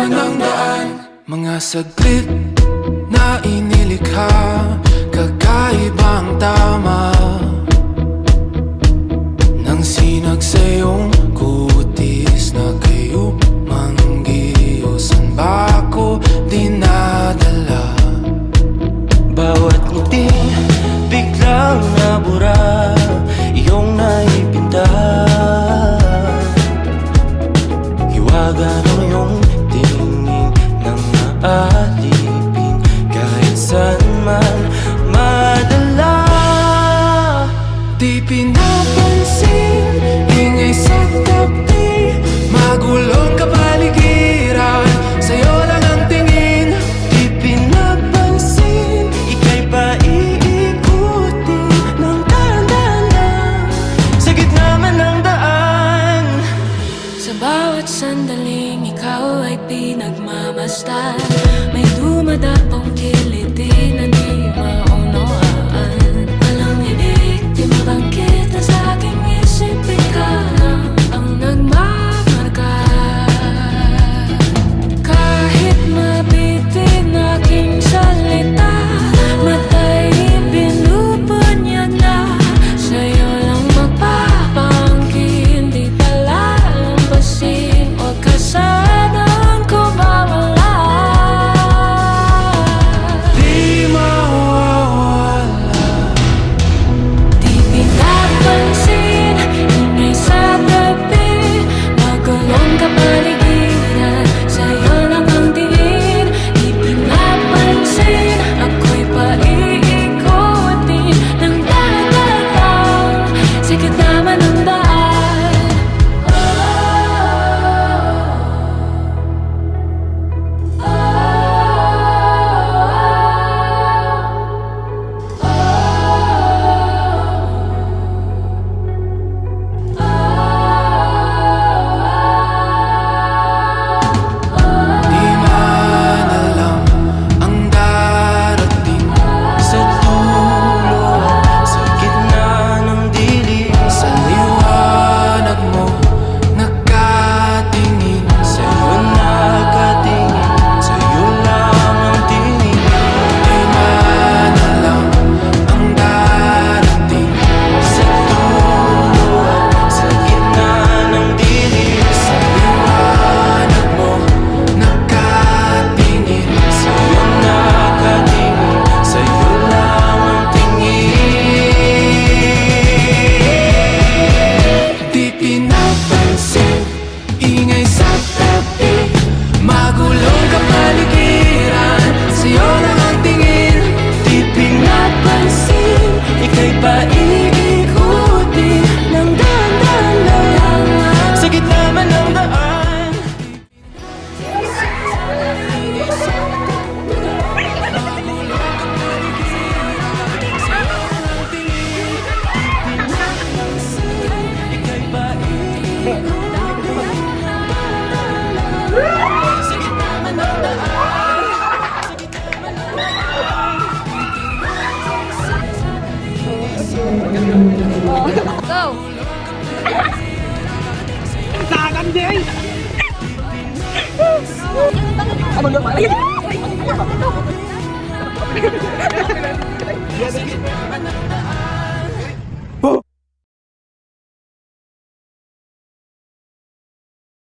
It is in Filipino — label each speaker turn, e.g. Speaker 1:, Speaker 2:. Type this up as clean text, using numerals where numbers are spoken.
Speaker 1: naman ang daan. Mga saglit na inilikha, kakaibang tama nang sinag sa iyong kutis na kayo manggiyo. San ba ako dinadala?
Speaker 2: Bawat ngiti biglang nabura, iyong naipinta. Hiwaga ng iyong tingin nang naalipin, kahit saan man madala.
Speaker 1: Di pinapansin, ingay sa tabi, magulong kapaligiran, sa'yo lang ang tingin.
Speaker 2: Di pinapansin, ika'y paiikutin ng dahan-dahan sa gitna man ng daan.
Speaker 3: Sa bawat sandaling ikaw ay pinagmamasdan, may dumadapong kiliti na di maunawaan. Walang ibig, di mabangkit na sa aking isip, ikaw lang ang nagmamarka. Kahit mabitin aking salita, matay binubunyag na, sa'yo lang magpapangkin, di palalampasin, huwag ka sanang kumawala.
Speaker 1: Di mawawala.
Speaker 3: Di pinapansin, ingay sa tabi, magulong kapaligiran, sa'yo lang ang tingin. Di pinapansin, ako'y paiikutin ng dahan-dahan sa gitna man ng daan.
Speaker 1: Di man alam ang darating
Speaker 2: Sa dulo at sa gitna ng dilim,
Speaker 1: sa liwanag mo, nakatingin.
Speaker 2: sa'yo nakatingin, sa'yo lang ang tingin.
Speaker 1: Di man alam ang darating
Speaker 2: Sa dulo at sa gitna ng dilim,
Speaker 1: sa liwanag mo, nakatingin.
Speaker 2: sa'yo nakatingin, sa'yo lang ang tingin.
Speaker 1: Di pinapansin, ingay sa tabi, magulong kapaligiran, sa'yo lang ang tingin.
Speaker 2: Di pinapansin, ika'y paiikutin ng dahan-dahan sa gitna man ng daan. Ika'y paiikutin sa gitna man ng daan.
Speaker 3: Go!
Speaker 4: Ano